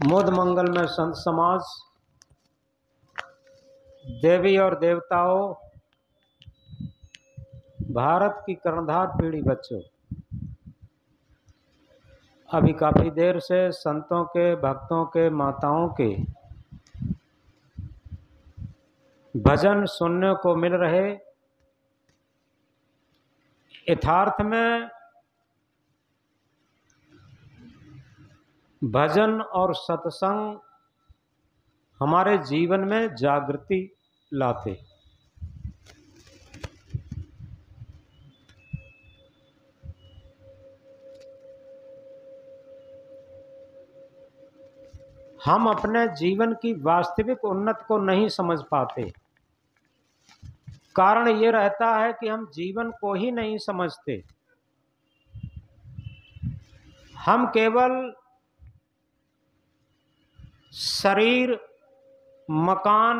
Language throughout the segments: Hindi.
मुद मंगल में संत समाज, देवी और देवताओं, भारत की कर्णधार पीढ़ी बच्चों, अभी काफ़ी देर से संतों के, भक्तों के, माताओं के भजन सुनने को मिल रहे। यथार्थ में भजन और सत्संग हमारे जीवन में जागृति लाते। हम अपने जीवन की वास्तविक उन्नति को नहीं समझ पाते। कारण ये रहता है कि हम जीवन को ही नहीं समझते। हम केवल शरीर, मकान,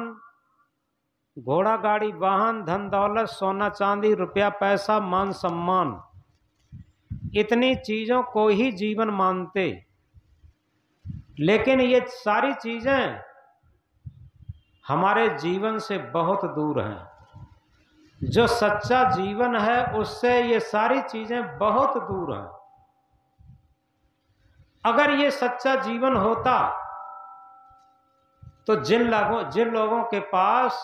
घोड़ा गाड़ी, वाहन, धन दौलत, सोना चांदी, रुपया पैसा, मान सम्मान, इतनी चीजों को ही जीवन मानते। लेकिन ये सारी चीजें हमारे जीवन से बहुत दूर हैं। जो सच्चा जीवन है उससे ये सारी चीजें बहुत दूर हैं। अगर ये सच्चा जीवन होता तो जिन लोगों के पास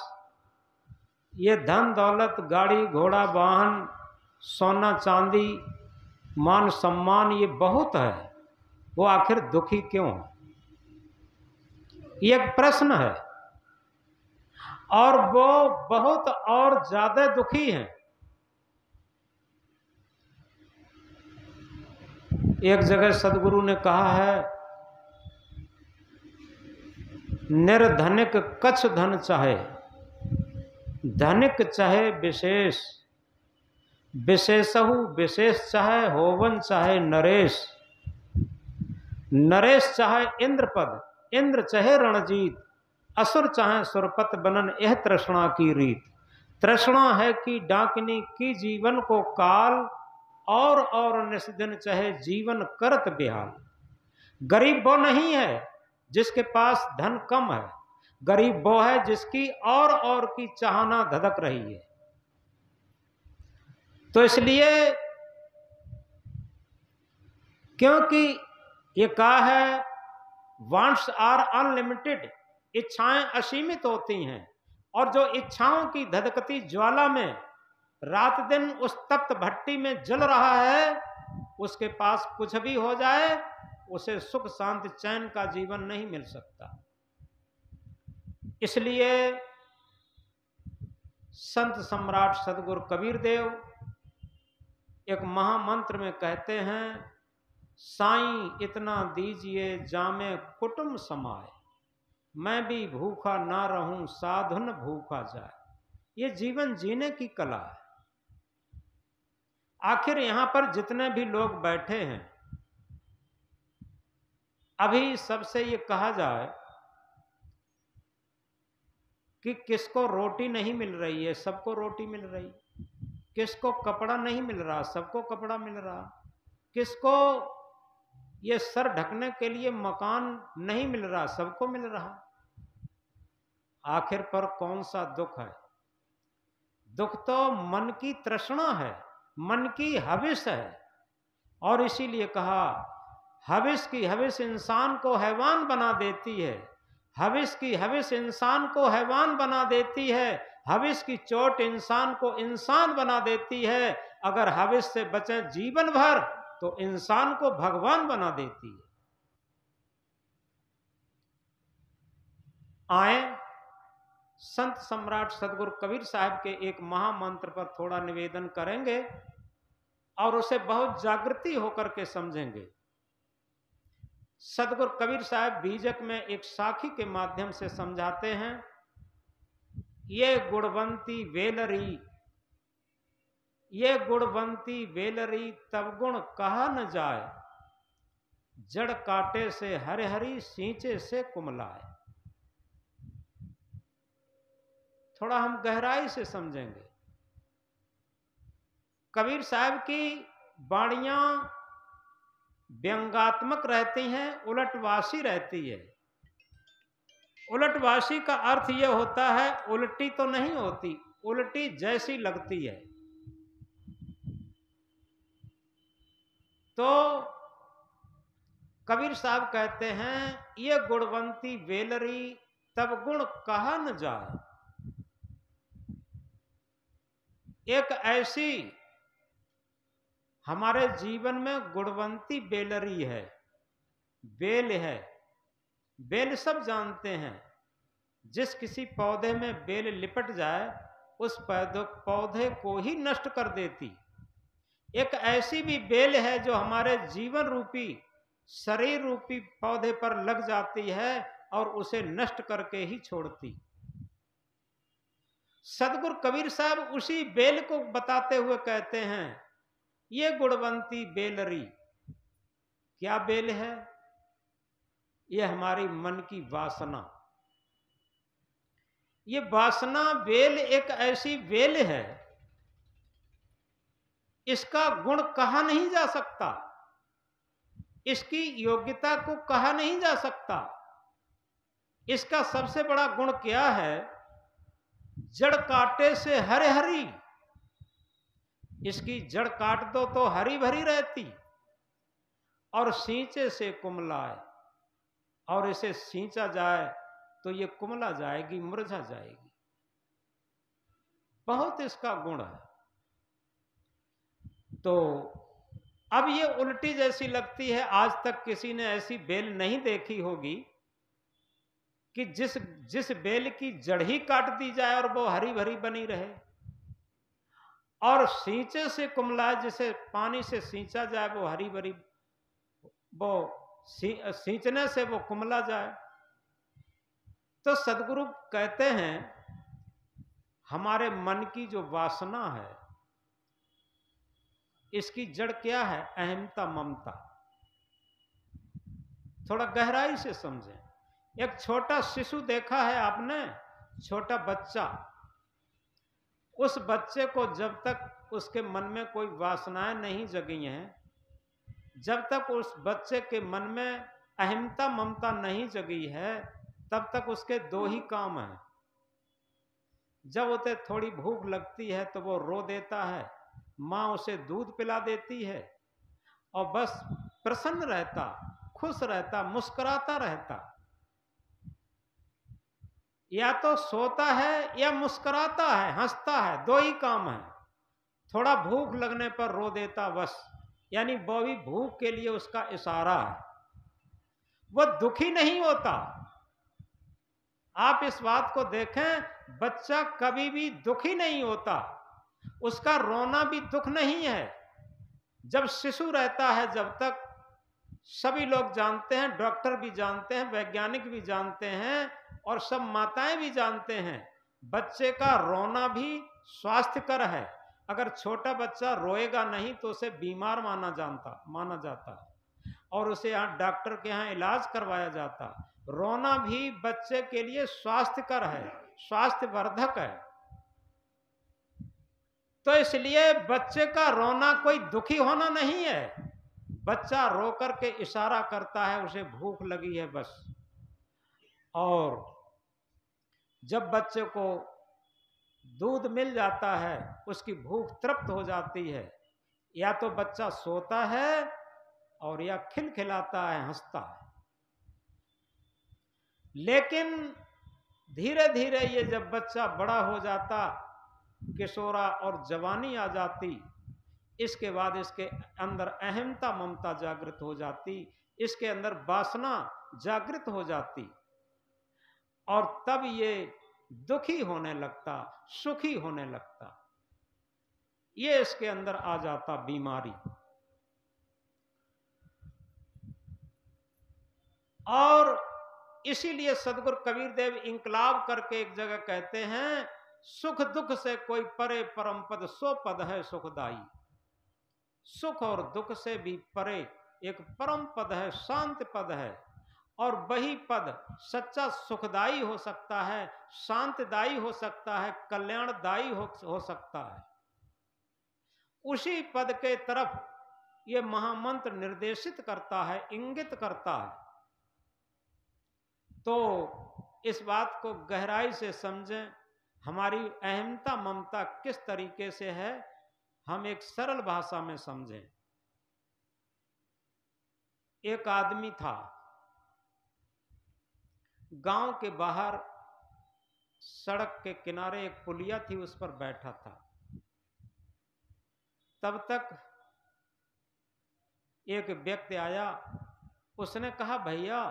ये धन दौलत, गाड़ी घोड़ा वाहन, सोना चांदी, मान सम्मान ये बहुत है, वो आखिर दुखी क्यों है? ये एक प्रश्न है। और वो बहुत और ज्यादा दुखी हैं। एक जगह सदगुरु ने कहा है, निर्धनिक कछ धन चाहे, धनिक चाहे विशेष, विशेषहु विशेष चाहे, होवन चाहे नरेश, नरेश चाहे इंद्रपद, इंद्र चाहे रणजीत, असुर चाहे सुरपत बनन, यह तृष्णा की रीत। तृष्णा है कि डाकिनी की जीवन को काल, और निस्दिन चाहे जीवन करत बेहाल। गरीब वो नहीं है जिसके पास धन कम है, गरीब वो है जिसकी और की चाहना धधक रही है। तो इसलिए, क्योंकि ये कहा है वांट्स आर अनलिमिटेड, इच्छाएं असीमित होती हैं। और जो इच्छाओं की धधकती ज्वाला में रात दिन उस तप्त भट्टी में जल रहा है, उसके पास कुछ भी हो जाए उसे सुख शांति चैन का जीवन नहीं मिल सकता। इसलिए संत सम्राट सदगुरु कबीर देव एक महामंत्र में कहते हैं, साईं इतना दीजिए जामे कुटुंब समाए, मैं भी भूखा ना रहूं साधुन भूखा जाए। ये जीवन जीने की कला है। आखिर यहां पर जितने भी लोग बैठे हैं, अभी सबसे ये कहा जाए कि किसको रोटी नहीं मिल रही है, सबको रोटी मिल रही। किसको कपड़ा नहीं मिल रहा, सबको कपड़ा मिल रहा। किसको ये सर ढकने के लिए मकान नहीं मिल रहा, सबको मिल रहा। आखिर पर कौन सा दुख है? दुख तो मन की तृष्णा है, मन की हविस है। और इसीलिए कहा, हविस की हविस इंसान को हैवान बना देती है। हविस की हविस इंसान को हैवान बना देती है। हविस की चोट इंसान को इंसान बना देती है। अगर हविस से बचे जीवन भर तो इंसान को भगवान बना देती है। आए संत सम्राट सदगुरु कबीर साहब के एक महामंत्र पर थोड़ा निवेदन करेंगे और उसे बहुत जागृति होकर के समझेंगे। सदगुरु कबीर साहब बीजक में एक साखी के माध्यम से समझाते हैं, ये गुणवंती वेलरी, ये गुणवंती वेलरी तब गुण कहा न जाए, जड़ काटे से हरे हरी सींचे से कुमलाए। थोड़ा हम गहराई से समझेंगे। कबीर साहब की वाणियां व्यंगात्मक रहती हैं, उलटवासी रहती है। उलटवासी का अर्थ यह होता है उल्टी तो नहीं होती, उल्टी जैसी लगती है। तो कबीर साहब कहते हैं ये गुणवंती बेलरी तब गुण कहा न जाए। एक ऐसी हमारे जीवन में गुणवंती बेलरी है, बेल है। बेल सब जानते हैं, जिस किसी पौधे में बेल लिपट जाए उस पौधे को ही नष्ट कर देती। एक ऐसी भी बेल है जो हमारे जीवन रूपी शरीर रूपी पौधे पर लग जाती है और उसे नष्ट करके ही छोड़ती। सदगुरु कबीर साहब उसी बेल को बताते हुए कहते हैं ये गुणवंती बेलरी। क्या बेल है? ये हमारी मन की वासना। ये वासना बेल एक ऐसी बेल है, इसका गुण कहा नहीं जा सकता, इसकी योग्यता को कहा नहीं जा सकता। इसका सबसे बड़ा गुण क्या है? जड़ काटे से हरे हरी। इसकी जड़ काट दो तो हरी भरी रहती और सींचे से कुमलाए, और इसे सींचा जाए तो ये कुमला जाएगी, मुरझा जाएगी। बहुत इसका गुण है। तो अब ये उल्टी जैसी लगती है। आज तक किसी ने ऐसी बेल नहीं देखी होगी कि जिस बेल की जड़ ही काट दी जाए और वो हरी भरी बनी रहे, और सींचे से कुमलाए, जिसे पानी से सींचा जाए वो हरी भरी, वो सींचने से वो कुमला जाए। तो सदगुरु कहते हैं हमारे मन की जो वासना है इसकी जड़ क्या है? अहमता, ममता। थोड़ा गहराई से समझें। एक छोटा शिशु देखा है आपने, छोटा बच्चा। उस बच्चे को जब तक उसके मन में कोई वासनाएं नहीं जगी हैं, जब तक उस बच्चे के मन में अहमता ममता नहीं जगी है, तब तक उसके दो ही काम हैं। जब उसे थोड़ी भूख लगती है तो वो रो देता है, माँ उसे दूध पिला देती है और बस प्रसन्न रहता, खुश रहता, मुस्कुराता रहता। या तो सोता है या मुस्कुराता है, हंसता है, दो ही काम है। थोड़ा भूख लगने पर रो देता बस, यानी वो भी भूख के लिए उसका इशारा है, वो दुखी नहीं होता। आप इस बात को देखें, बच्चा कभी भी दुखी नहीं होता, उसका रोना भी दुख नहीं है। जब शिशु रहता है, जब तक सभी लोग जानते हैं, डॉक्टर भी जानते हैं, वैज्ञानिक भी जानते हैं और सब माताएं भी जानते हैं, बच्चे का रोना भी स्वास्थ्यकर है। अगर छोटा बच्चा रोएगा नहीं तो उसे बीमार माना जाता है और उसे यहाँ डॉक्टर के यहाँ इलाज करवाया जाता। रोना भी बच्चे के लिए स्वास्थ्यकर है, स्वास्थ्यवर्धक है। तो इसलिए बच्चे का रोना कोई दुखी होना नहीं है। बच्चा रो करके इशारा करता है उसे भूख लगी है बस। और जब बच्चे को दूध मिल जाता है उसकी भूख तृप्त हो जाती है। या तो बच्चा सोता है और या खिलखिलाता है, हंसता है। लेकिन धीरे धीरे ये जब बच्चा बड़ा हो जाता, किशोरा और जवानी आ जाती, इसके बाद इसके अंदर अहमता ममता जागृत हो जाती, इसके अंदर वासना जागृत हो जाती और तब ये दुखी होने लगता, सुखी होने लगता। ये इसके अंदर आ जाता बीमारी। और इसीलिए सदगुरु कबीर देव इंकलाब करके एक जगह कहते हैं, सुख दुख से कोई परे परम पद, सो पद है सुखदाई। सुख और दुख से भी परे एक परम पद है, शांत पद है। और वही पद सच्चा सुखदाई हो सकता है, शांतदायी हो सकता है, कल्याणदायी हो सकता है। उसी पद के तरफ ये महामंत्र निर्देशित करता है, इंगित करता है। तो इस बात को गहराई से समझें, हमारी अहमता ममता किस तरीके से है, हम एक सरल भाषा में समझें। एक आदमी था, गांव के बाहर सड़क के किनारे एक पुलिया थी, उस पर बैठा था। तब तक एक व्यक्ति आया, उसने कहा, भैया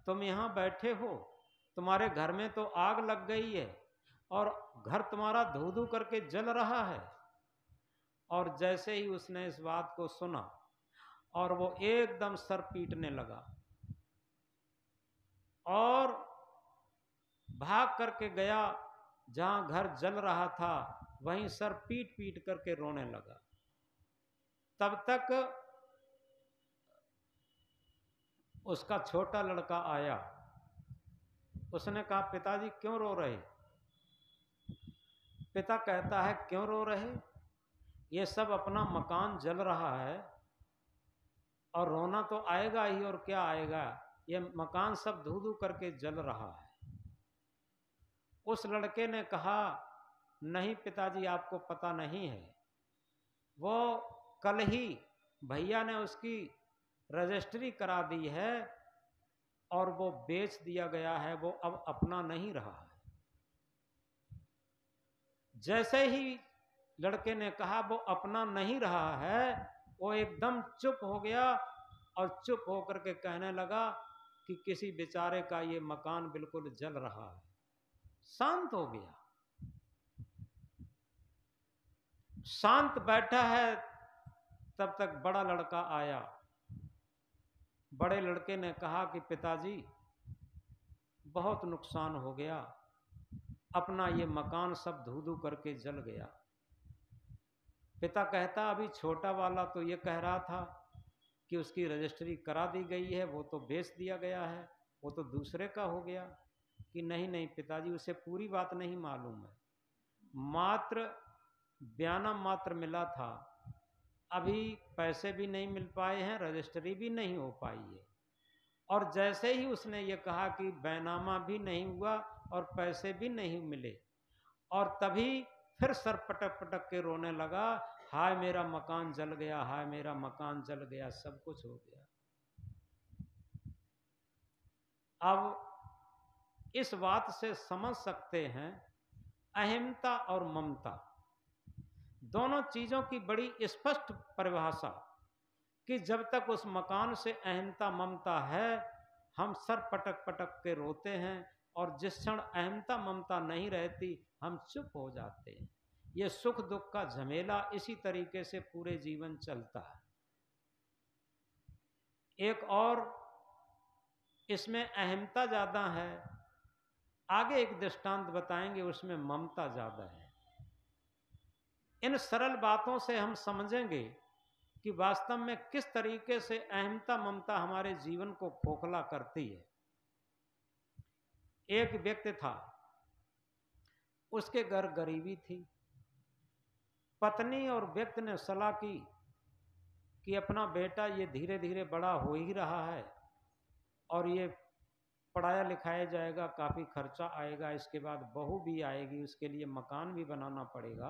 तुम यहां बैठे हो, तुम्हारे घर में तो आग लग गई है और घर तुम्हारा धू धू करके जल रहा है। और जैसे ही उसने इस बात को सुना और वो एकदम सर पीटने लगा और भाग करके गया जहां घर जल रहा था, वहीं सर पीट पीट करके रोने लगा। तब तक उसका छोटा लड़का आया, उसने कहा, पिताजी क्यों रो रहे? पिता कहता है, क्यों रो रहे? ये सब अपना मकान जल रहा है और रोना तो आएगा ही, और क्या आएगा, ये मकान सब धू धू करके जल रहा है। उस लड़के ने कहा, नहीं पिताजी, आपको पता नहीं है, वो कल ही भैया ने उसकी रजिस्ट्री करा दी है और वो बेच दिया गया है, वो अब अपना नहीं रहा है। जैसे ही लड़के ने कहा वो अपना नहीं रहा है, वो एकदम चुप हो गया और चुप होकर के कहने लगा कि किसी बेचारे का ये मकान बिल्कुल जल रहा है। शांत हो गया, शांत बैठा है। तब तक बड़ा लड़का आया। बड़े लड़के ने कहा कि पिताजी बहुत नुकसान हो गया, अपना ये मकान सब धू धू करके जल गया। पिता कहता, अभी छोटा वाला तो ये कह रहा था कि उसकी रजिस्ट्री करा दी गई है, वो तो बेच दिया गया है, वो तो दूसरे का हो गया। कि नहीं नहीं पिताजी, उसे पूरी बात नहीं मालूम है, मात्र बयाना मात्र मिला था, अभी पैसे भी नहीं मिल पाए हैं, रजिस्ट्री भी नहीं हो पाई है। और जैसे ही उसने ये कहा कि बैनामा भी नहीं हुआ और पैसे भी नहीं मिले, और तभी फिर सर पटक पटक के रोने लगा, हाय मेरा मकान जल गया, हाय मेरा मकान जल गया, सब कुछ हो गया। अब इस बात से समझ सकते हैं अहमता और ममता दोनों चीजों की बड़ी स्पष्ट परिभाषा, कि जब तक उस मकान से अहमता ममता है, हम सर पटक पटक के रोते हैं, और जिस क्षण अहमता ममता नहीं रहती, हम चुप हो जाते हैं। ये सुख दुख का झमेला इसी तरीके से पूरे जीवन चलता है। एक और इसमें अहमता ज्यादा है, आगे एक दृष्टांत बताएंगे, उसमें ममता ज्यादा है। इन सरल बातों से हम समझेंगे कि वास्तव में किस तरीके से अहमता ममता हमारे जीवन को खोखला करती है। एक व्यक्ति था, उसके घर गरीबी थी। पत्नी और व्यक्ति ने सलाह की कि अपना बेटा ये धीरे धीरे बड़ा हो ही रहा है और ये पढ़ाया लिखाया जाएगा, काफी खर्चा आएगा, इसके बाद बहू भी आएगी, उसके लिए मकान भी बनाना पड़ेगा,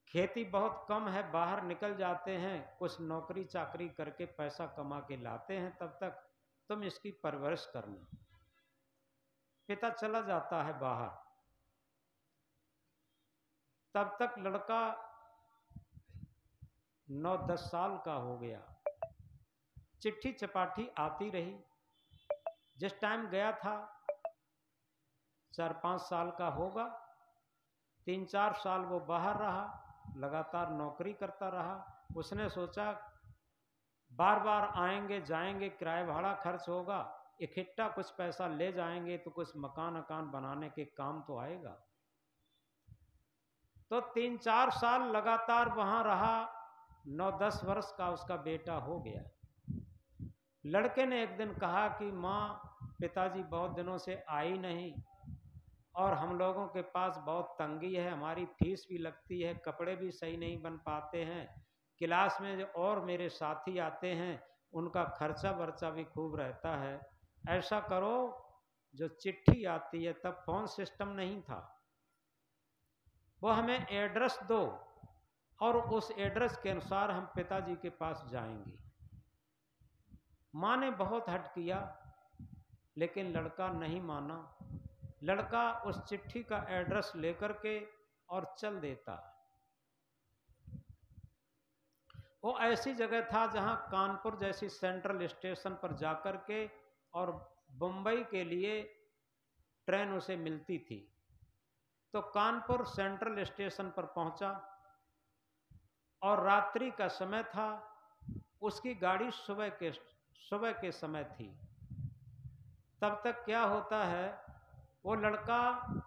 खेती बहुत कम है, बाहर निकल जाते हैं, कुछ नौकरी चाकरी करके पैसा कमा के लाते हैं, तब तक तुम इसकी परवरिश करना। पिता चला जाता है बाहर। तब तक लड़का 9-10 साल का हो गया। चिट्ठी चपाठी आती रही। जिस टाइम गया था 4-5 साल का होगा, 3-4 साल वो बाहर रहा, लगातार नौकरी करता रहा। उसने सोचा बार बार आएंगे जाएंगे, किराया भाड़ा खर्च होगा, इकट्ठा कुछ पैसा ले जाएंगे तो कुछ मकान अकान बनाने के काम तो आएगा। तो 3-4 साल लगातार वहां रहा। 9-10 वर्ष का उसका बेटा हो गया। लड़के ने एक दिन कहा कि माँ, पिताजी बहुत दिनों से आई नहीं और हम लोगों के पास बहुत तंगी है, हमारी फीस भी लगती है, कपड़े भी सही नहीं बन पाते हैं, क्लास में जो और मेरे साथी आते हैं उनका खर्चा वर्चा भी खूब रहता है, ऐसा करो जो चिट्ठी आती है, तब फोन सिस्टम नहीं था, वो हमें एड्रेस दो और उस एड्रेस के अनुसार हम पिताजी के पास जाएंगे। माँ ने बहुत हट किया, लेकिन लड़का नहीं माना। लड़का उस चिट्ठी का एड्रेस लेकर के और चल देता। वो ऐसी जगह था जहां कानपुर जैसी सेंट्रल स्टेशन पर जाकर के और बम्बई के लिए ट्रेन उसे मिलती थी। तो कानपुर सेंट्रल स्टेशन पर पहुंचा और रात्रि का समय था, उसकी गाड़ी सुबह के समय थी। तब तक क्या होता है, वो लड़का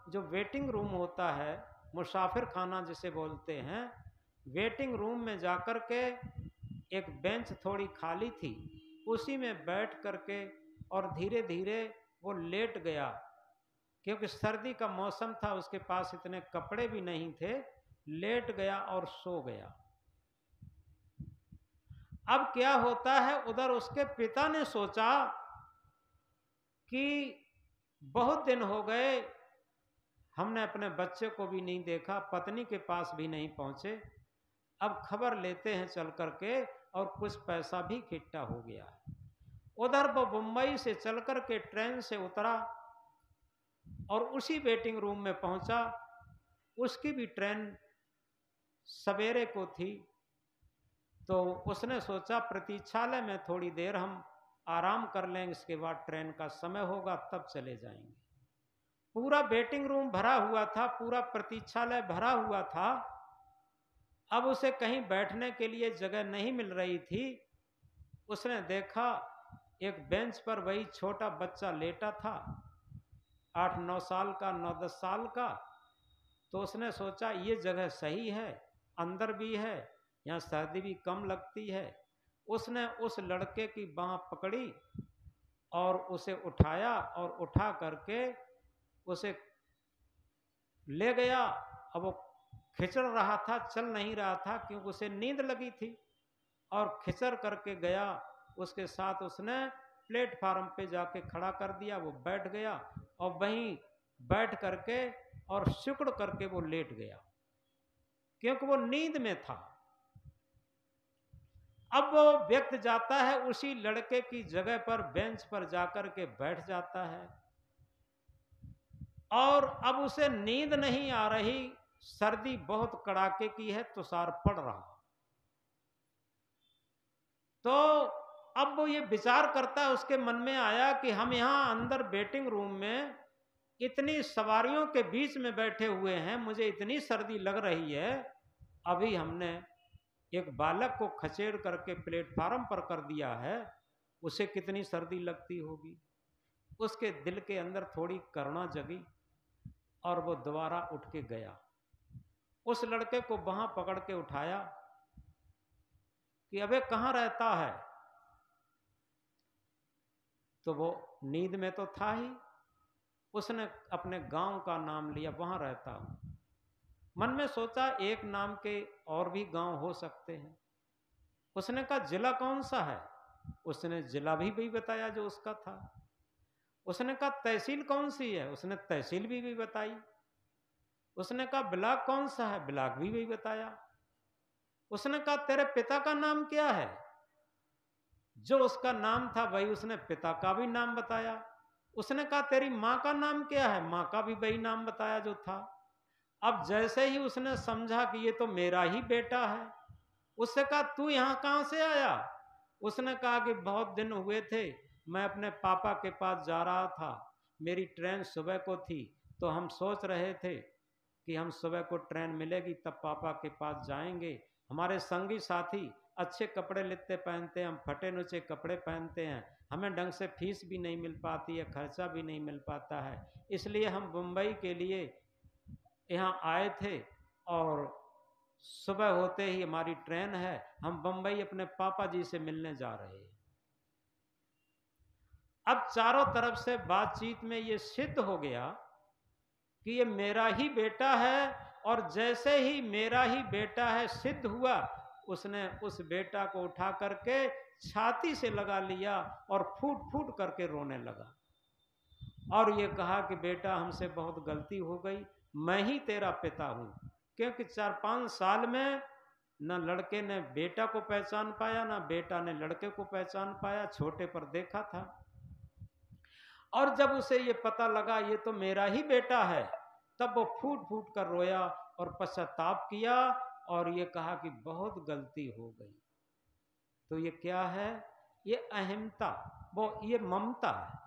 जो वेटिंग रूम होता है, मुसाफिर खाना जिसे बोलते हैं, वेटिंग रूम में जाकर के एक बेंच थोड़ी खाली थी, उसी में बैठ करके और धीरे धीरे वो लेट गया, क्योंकि सर्दी का मौसम था, उसके पास इतने कपड़े भी नहीं थे। लेट गया और सो गया। अब क्या होता है, उधर उसके पिता ने सोचा कि बहुत दिन हो गए, हमने अपने बच्चे को भी नहीं देखा, पत्नी के पास भी नहीं पहुंचे, अब खबर लेते हैं चल करके, और कुछ पैसा भी इकट्ठा हो गया है। उधर वो मुंबई से चल करके ट्रेन से उतरा और उसी वेटिंग रूम में पहुंचा। उसकी भी ट्रेन सवेरे को थी, तो उसने सोचा प्रतीक्षालय में थोड़ी देर हम आराम कर लेंगे, इसके बाद ट्रेन का समय होगा तब चले जाएंगे। पूरा वेटिंग रूम भरा हुआ था, पूरा प्रतीक्षालय भरा हुआ था। अब उसे कहीं बैठने के लिए जगह नहीं मिल रही थी। उसने देखा एक बेंच पर वही छोटा बच्चा लेटा था, 8-9 साल का, 9-10 साल का। तो उसने सोचा ये जगह सही है, अंदर भी है, यहाँ सर्दी भी कम लगती है। उसने उस लड़के की बाँह पकड़ी और उसे उठाया और उठा करके उसे ले गया। अब वो खिचड़ रहा था, चल नहीं रहा था, क्योंकि उसे नींद लगी थी, और खिचड़ करके गया। उसके साथ उसने प्लेटफार्म पे जाके खड़ा कर दिया, वो बैठ गया और वहीं बैठ करके और सिकुड़ करके वो लेट गया, क्योंकि वो नींद में था। अब वो व्यक्ति जाता है उसी लड़के की जगह पर, बेंच पर जाकर के बैठ जाता है, और अब उसे नींद नहीं आ रही, सर्दी बहुत कड़ाके की है, तुषार पड़ रहा। तो अब वो ये विचार करता है, उसके मन में आया कि हम यहां अंदर वेटिंग रूम में इतनी सवारियों के बीच में बैठे हुए हैं, मुझे इतनी सर्दी लग रही है, अभी हमने एक बालक को खचेड़ करके प्लेटफार्म पर कर दिया है, उसे कितनी सर्दी लगती होगी। उसके दिल के अंदर थोड़ी करुणा जगी और वो दोबारा उठ के गया। उस लड़के को वहां पकड़ के उठाया कि अबे कहाँ रहता है। तो वो नींद में तो था ही, उसने अपने गांव का नाम लिया, वहां रहता हूं। मन में सोचा एक नाम के और भी गांव हो सकते हैं। उसने कहा जिला कौन सा है, उसने जिला भी बताया जो उसका था। उसने कहा तहसील कौन सी है, उसने तहसील भी बताई। उसने कहा ब्लॉक कौन सा है, ब्लॉक भी बताया। उसने कहा तेरे पिता का नाम क्या है, जो उसका नाम था वही उसने पिता का भी नाम बताया। उसने कहा तेरी माँ का नाम क्या है, माँ का भी वही नाम बताया जो था। अब जैसे ही उसने समझा कि ये तो मेरा ही बेटा है, उससे कहा तू यहाँ कहाँ से आया। उसने कहा कि बहुत दिन हुए थे, मैं अपने पापा के पास जा रहा था, मेरी ट्रेन सुबह को थी, तो हम सोच रहे थे कि हम सुबह को ट्रेन मिलेगी तब पापा के पास जाएंगे। हमारे संगी साथी अच्छे कपड़े लेते पहनते हैं, हम फटे नुचे कपड़े पहनते हैं, हमें ढंग से फीस भी नहीं मिल पाती है, खर्चा भी नहीं मिल पाता है, इसलिए हम मुंबई के लिए यहाँ आए थे और सुबह होते ही हमारी ट्रेन है, हम बंबई अपने पापा जी से मिलने जा रहे हैं। अब चारों तरफ से बातचीत में ये सिद्ध हो गया कि ये मेरा ही बेटा है, और जैसे ही मेरा ही बेटा है सिद्ध हुआ, उसने उस बेटा को उठा करके छाती से लगा लिया और फूट फूट करके रोने लगा और ये कहा कि बेटा हमसे बहुत गलती हो गई, मैं ही तेरा पिता हूं। क्योंकि 4-5 साल में न लड़के ने बेटा को पहचान पाया, ना बेटा ने लड़के को पहचान पाया, छोटे पर देखा था। और जब उसे ये पता लगा ये तो मेरा ही बेटा है, तब वो फूट फूट कर रोया और पश्चाताप किया और ये कहा कि बहुत गलती हो गई। तो ये क्या है? ये अहमता, ये ममता है।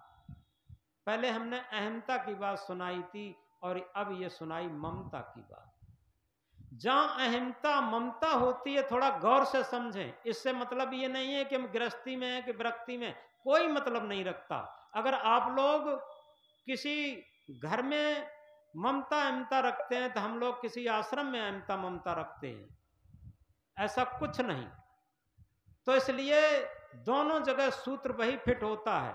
पहले हमने अहमता की बात सुनाई थी और अब ये सुनाई ममता की बात। जहां अहमता ममता होती है थोड़ा गौर से समझें। इससे मतलब ये नहीं है कि हम गृहस्थी में हैं कि विरक्ति में, कोई मतलब नहीं रखता। अगर आप लोग किसी घर में ममता अहमता रखते हैं तो हम लोग किसी आश्रम में अहमता ममता रखते हैं, ऐसा कुछ नहीं। तो इसलिए दोनों जगह सूत्र वही फिट होता है।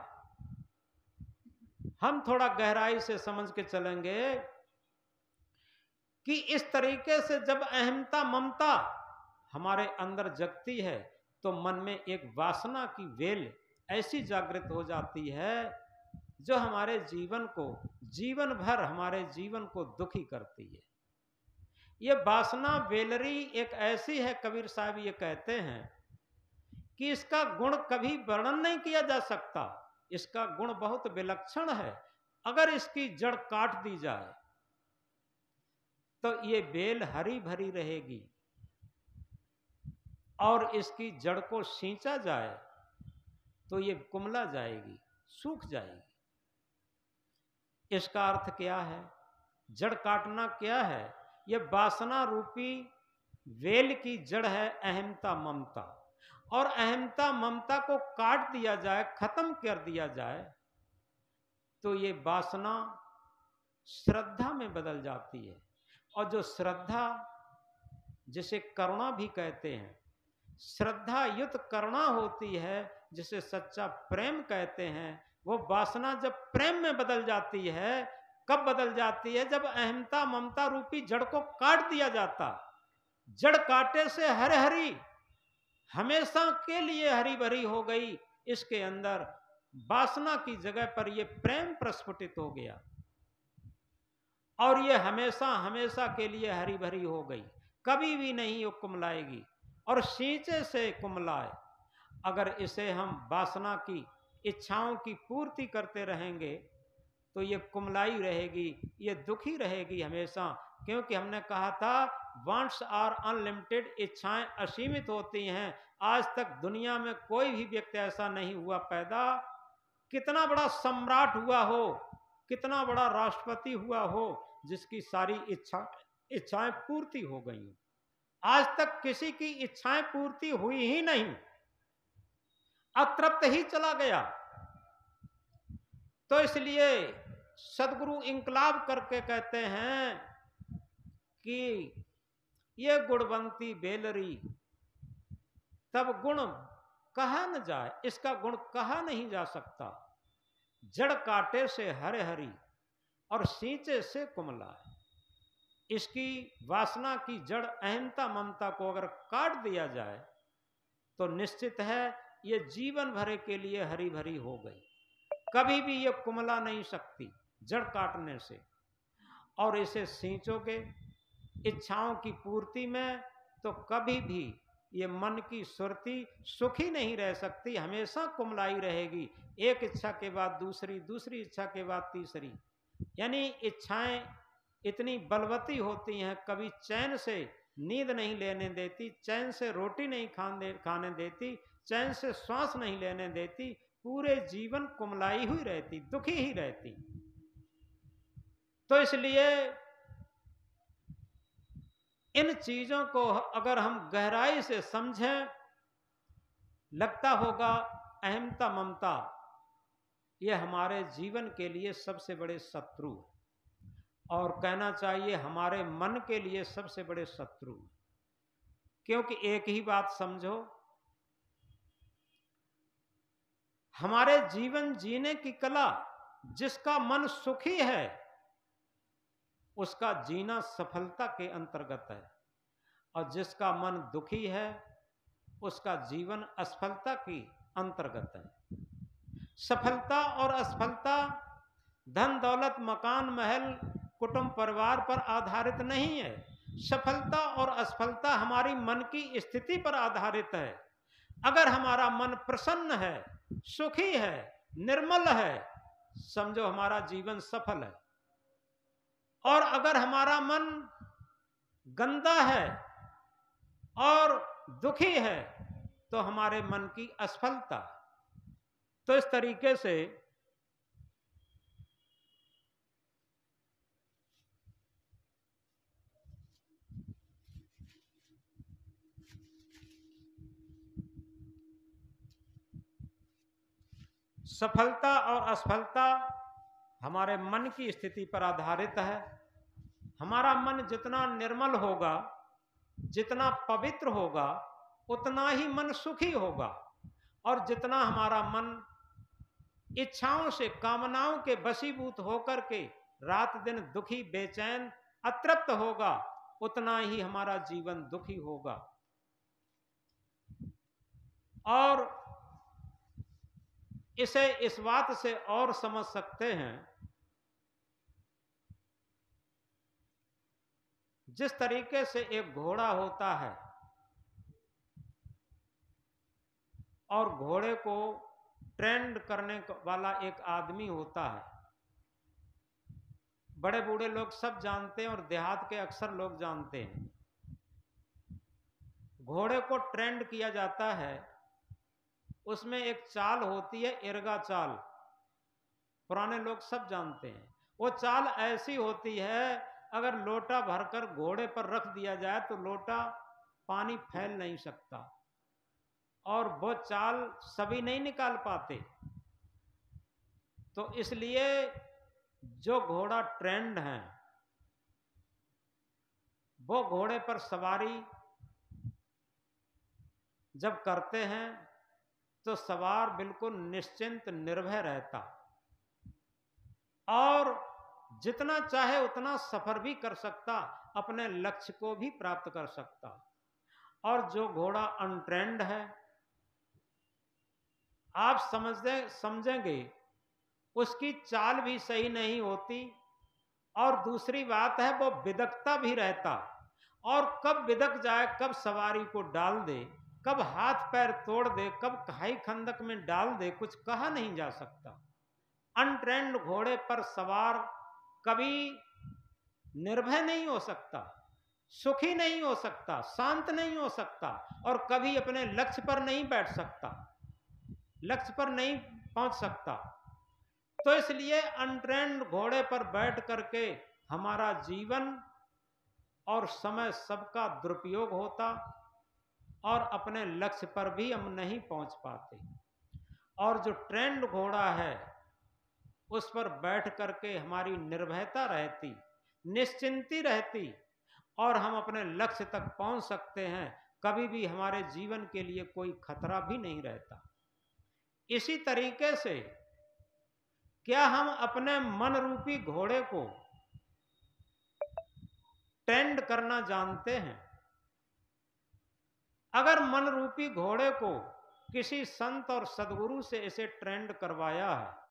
हम थोड़ा गहराई से समझ के चलेंगे कि इस तरीके से जब अहमता ममता हमारे अंदर जगती है तो मन में एक वासना की वेल ऐसी जागृत हो जाती है जो हमारे जीवन को, जीवन भर हमारे जीवन को दुखी करती है। ये वासना वेलरी एक ऐसी है, कबीर साहब ये कहते हैं कि इसका गुण कभी वर्णन नहीं किया जा सकता। इसका गुण बहुत विलक्षण है। अगर इसकी जड़ काट दी जाए तो ये बेल हरी भरी रहेगी और इसकी जड़ को सींचा जाए तो ये कुमला जाएगी, सूख जाएगी। इसका अर्थ क्या है? जड़ काटना क्या है? ये वासना रूपी वेल की जड़ है अहमता ममता, और अहमता ममता को काट दिया जाए, खत्म कर दिया जाए तो ये वासना श्रद्धा में बदल जाती है। और जो श्रद्धा, जिसे करुणा भी कहते हैं, श्रद्धा युक्त करुणा होती है, जिसे सच्चा प्रेम कहते हैं, वो वासना जब प्रेम में बदल जाती है, कब बदल जाती है? जब अहमता ममता रूपी जड़ को काट दिया जाता। जड़ काटे से हरे हरी, हमेशा के लिए हरी भरी हो गई। इसके अंदर वासना की जगह पर ये प्रेम प्रस्फुटित हो गया और ये हमेशा हमेशा के लिए हरी भरी हो गई, कभी भी नहीं वो कुमलाएगी और सींचे से कुमलाए। अगर इसे हम वासना की इच्छाओं की पूर्ति करते रहेंगे तो ये कुमलाई रहेगी, ये दुखी रहेगी हमेशा। क्योंकि हमने कहा था वांट्स आर अनलिमिटेड, इच्छाएं असीमित होती हैं। आज तक दुनिया में कोई भी व्यक्ति ऐसा नहीं हुआ पैदा, कितना बड़ा सम्राट हुआ हो, कितना बड़ा राष्ट्रपति हुआ हो, जिसकी सारी इच्छाएं पूर्ति हो गई। आज तक किसी की इच्छाएं पूर्ति हुई ही नहीं, अतृप्त ही चला गया। तो इसलिए सदगुरु इंकलाब करके कहते हैं कि ये गुणवंती बेलरी, तब गुण कहा न जाए, इसका गुण कहा नहीं जा सकता। जड़ काटे से हरे हरी और सींचे से कुमला। इसकी वासना की जड़ अहमता ममता को अगर काट दिया जाए तो निश्चित है ये जीवन भर के लिए हरी भरी हो गई, कभी भी ये कुमला नहीं सकती जड़ काटने से। और इसे सींचोगे इच्छाओं की पूर्ति में तो कभी भी ये मन की सुरती सुखी नहीं रह सकती, हमेशा कुमलाई रहेगी। एक इच्छा के बाद दूसरी, दूसरी इच्छा के बाद तीसरी, यानी इच्छाएं इतनी बलवती होती हैं, कभी चैन से नींद नहीं लेने देती, चैन से रोटी नहीं खाने देती, चैन से श्वास नहीं लेने देती, पूरे जीवन कुमलाई हुई रहती, दुखी ही रहती। तो इसलिए इन चीजों को अगर हम गहराई से समझें, लगता होगा अहमता ममता ये हमारे जीवन के लिए सबसे बड़े शत्रु, और कहना चाहिए हमारे मन के लिए सबसे बड़े शत्रु। क्योंकि एक ही बात समझो, हमारे जीवन जीने की कला, जिसका मन सुखी है उसका जीना सफलता के अंतर्गत है, और जिसका मन दुखी है उसका जीवन असफलता की अंतर्गत है। सफलता और असफलता धन दौलत मकान महल कुटुंब परिवार पर आधारित नहीं है। सफलता और असफलता हमारी मन की स्थिति पर आधारित है। अगर हमारा मन प्रसन्न है, सुखी है, निर्मल है, समझो हमारा जीवन सफल है। और अगर हमारा मन गंदा है और दुखी है तो हमारे मन की असफलता। तो इस तरीके से सफलता और असफलता हमारे मन की स्थिति पर आधारित है। हमारा मन जितना निर्मल होगा, जितना पवित्र होगा, उतना ही मन सुखी होगा। और जितना हमारा मन इच्छाओं से, कामनाओं के वशीभूत होकर के रात दिन दुखी, बेचैन, अतृप्त होगा, उतना ही हमारा जीवन दुखी होगा। और इसे इस बात से और समझ सकते हैं, जिस तरीके से एक घोड़ा होता है और घोड़े को ट्रेंड करने वाला एक आदमी होता है। बड़े बूढ़े लोग सब जानते हैं और देहात के अक्सर लोग जानते हैं। घोड़े को ट्रेंड किया जाता है, उसमें एक चाल होती है, इरगा चाल। पुराने लोग सब जानते हैं। वो चाल ऐसी होती है, अगर लोटा भरकर घोड़े पर रख दिया जाए तो लोटा पानी फैल नहीं सकता। और वो चाल सभी नहीं निकाल पाते। तो इसलिए जो घोड़ा ट्रेंड है, वो घोड़े पर सवारी जब करते हैं तो सवार बिल्कुल निश्चिंत, निर्भय रहता और जितना चाहे उतना सफर भी कर सकता, अपने लक्ष्य को भी प्राप्त कर सकता। और जो घोड़ा अनट्रेंड है, आप समझेंगे उसकी चाल भी सही नहीं होती। और दूसरी बात है, वो बिदकता भी रहता। और कब बिदक जाए, कब सवारी को डाल दे, कब हाथ पैर तोड़ दे, कब खाई खंदक में डाल दे, कुछ कहा नहीं जा सकता। अनट्रेंड घोड़े पर सवार कभी निर्भय नहीं हो सकता, सुखी नहीं हो सकता, शांत नहीं हो सकता और कभी अपने लक्ष्य पर नहीं बैठ सकता, लक्ष्य पर नहीं पहुंच सकता। तो इसलिए अनट्रेंड घोड़े पर बैठ करके हमारा जीवन और समय सबका दुरुपयोग होता और अपने लक्ष्य पर भी हम नहीं पहुंच पाते। और जो ट्रेंड घोड़ा है, उस पर बैठ करके हमारी निर्भयता रहती, निश्चिंती रहती और हम अपने लक्ष्य तक पहुंच सकते हैं। कभी भी हमारे जीवन के लिए कोई खतरा भी नहीं रहता। इसी तरीके से क्या हम अपने मन रूपी घोड़े को ट्रेंड करना जानते हैं? अगर मन रूपी घोड़े को किसी संत और सदगुरु से इसे ट्रेंड करवाया है